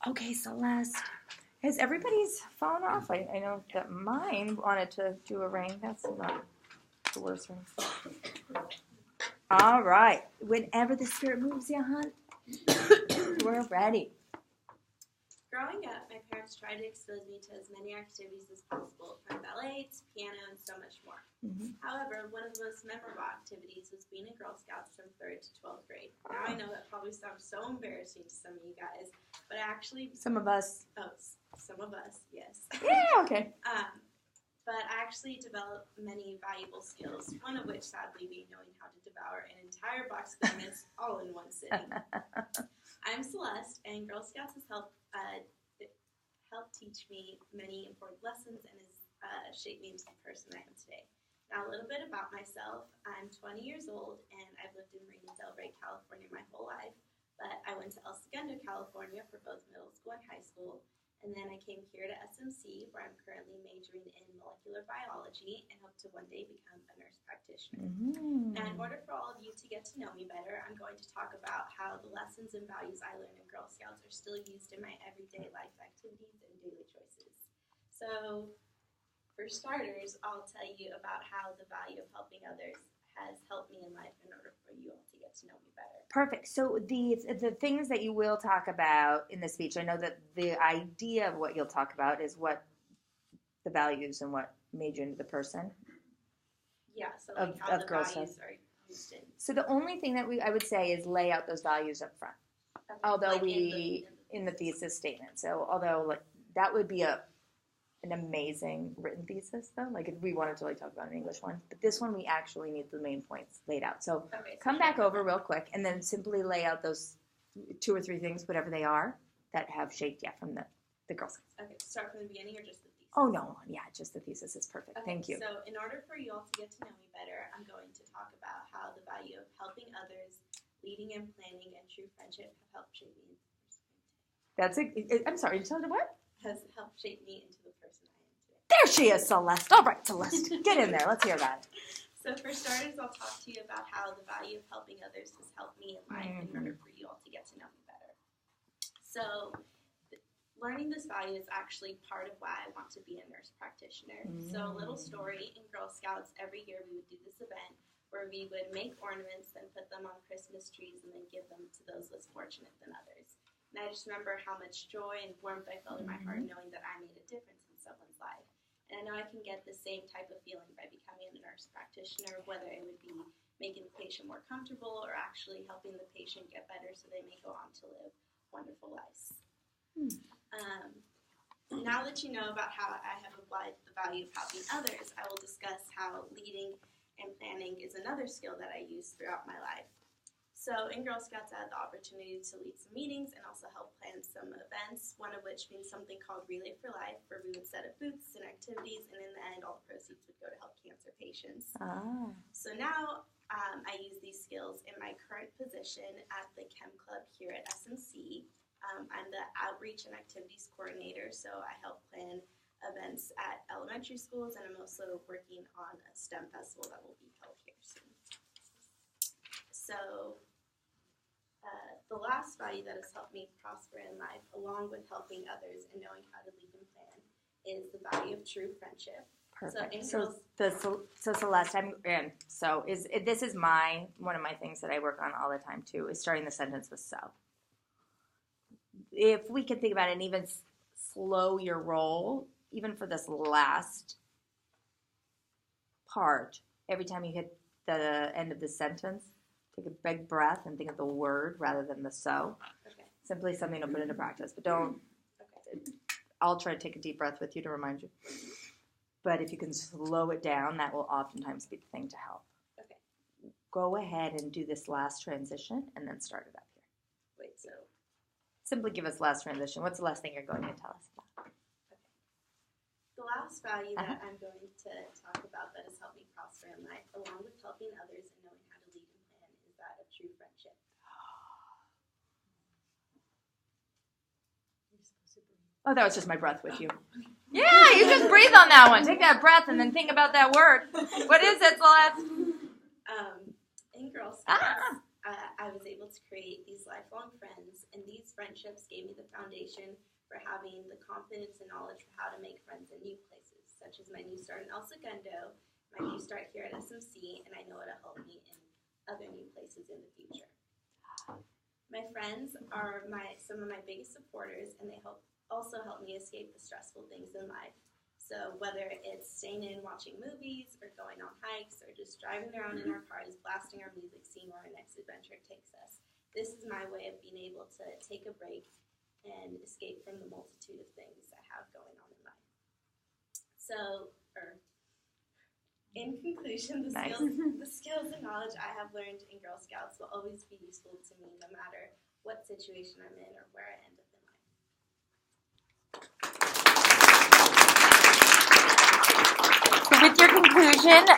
Okay, Celeste. Has everybody's phone off? I know that mine wanted to do a ring. That's not the worst ring. All right. Whenever the spirit moves you, hon, we're ready. Growing up, my parents tried to expose me to as many activities as possible, from ballet to piano and so much more. Mm-hmm. However, one of the most memorable activities was being a Girl Scout from 3rd to 12th grade. Now I know that probably sounds so embarrassing to some of you guys, but I actually... Some of us. Oh, some of us, yes. Yeah, okay. But I actually developed many valuable skills, one of which sadly being knowing how to devour an entire box of donuts all in one sitting. I'm Celeste, and Girl Scouts has helped teach me many important lessons and has shaped me into the person I am today. Now, a little bit about myself. I'm 20 years old, and I've lived in Marina Del Rey, California my whole life. But I went to El Segundo, California for both middle school and high school. And then I came here to SMC, where I'm currently majoring in molecular biology and hope to one day become a nurse practitioner. Mm-hmm. Now, in order for all of you to get to know me better, I'm going to talk about how the lessons and values I learned in Girl Scouts are still used in my everyday life activities and daily choices. So, for starters, I'll tell you about how the value of helping others has helped me in life in order for you all to get to know me better. Perfect. So the things that you will talk about in the speech, I know that the idea of what you'll talk about is what the values and what made you into the person. Yeah, so like how the values are used in. So the only thing that I would say is lay out those values up front. Okay. Although like in the thesis statement. So although that would be an amazing written thesis, though. Like, if we wanted to talk about an English one. But this one, we actually need the main points laid out. So come back over real quick and then simply lay out those 2 or 3 things, whatever they are, that have shaped you from the Girl Scouts. Okay, start from the beginning or just the thesis? Oh, no. Yeah, just the thesis is perfect. Okay, Thank you. So in order for you all to get to know me better, I'm going to talk about how the value of helping others, leading and planning, and true friendship have helped shape me into the person I am today. I'm sorry, you told her what? Has helped shape me into the person I am today. There she is, Celeste. All right, Celeste. Get in there. Let's hear that. So for starters, I'll talk to you about how the value of helping others has helped me in life in order for you all to get to know me better. So learning this value is actually part of why I want to be a nurse practitioner. So a little story, in Girl Scouts, every year we would do this event where we would make ornaments and put them on Christmas trees and then give them to those less fortunate than others. And I just remember how much joy and warmth I felt in my heart knowing that I made a difference in someone's life. And I know I can get the same type of feeling by becoming a nurse practitioner, whether it would be making the patient more comfortable or actually helping the patient get better so they may go on to live wonderful lives. Now that you know about how I have applied the value of helping others, I will discuss how leading and planning is another skill that I use throughout my life. So in Girl Scouts, I had the opportunity to lead some meetings and also help plan some events, one of which being something called Relay for Life, where we would set up booths and activities, and in the end, all the proceeds would go to help cancer patients. So now I use these skills in my current position at the Chem Club here at SMC. I'm the Outreach and Activities Coordinator, so I help plan events at elementary schools, and I'm also working on a STEM festival that will be held here soon. So the last value that has helped me prosper in life, along with helping others and knowing how to lead and plan, is the value of true friendship. Perfect. So Celeste, this is one of my things that I work on all the time too, is starting the sentence with so. If we can think about it and even slow your roll, even for this last part, every time you hit the end of the sentence, take a big breath and think of the word rather than the so. Okay. Simply something to put into practice. But don't, I'll try to take a deep breath with you to remind you. But if you can slow it down, that will oftentimes be the thing to help. Okay. Go ahead and do this last transition and then start it up here. Wait, so. Simply give us last transition. What's the last thing you're going to tell us about? Okay. The last value that I'm going to talk about that has helped me prosper in life, along with helping others and knowing how to lead and plan, is that of true friendship. Oh, that was just my breath with you. Yeah, you just breathe on that one. Take that breath and then think about that word. What is it, Celeste? In Girl Scouts, I was able to create these lifelong friends, and these friendships gave me the foundation for having the confidence and knowledge for how to make friends in new places, such as my new start in El Segundo, my new start here at SMC, and I know it'll help me in other new places in the future. My friends are some of my biggest supporters, and they also help me escape the stressful things in life. So whether it's staying in watching movies, or going on hikes, or just driving around in our cars, blasting our music, seeing where our next adventure takes us, this is my way of being able to take a break and escape from the multitude of things I have going on in life. So, in conclusion, the skills and knowledge I have learned in Girl Scouts will always be useful to me no matter what situation I'm in or where I end up in life. So with your conclusion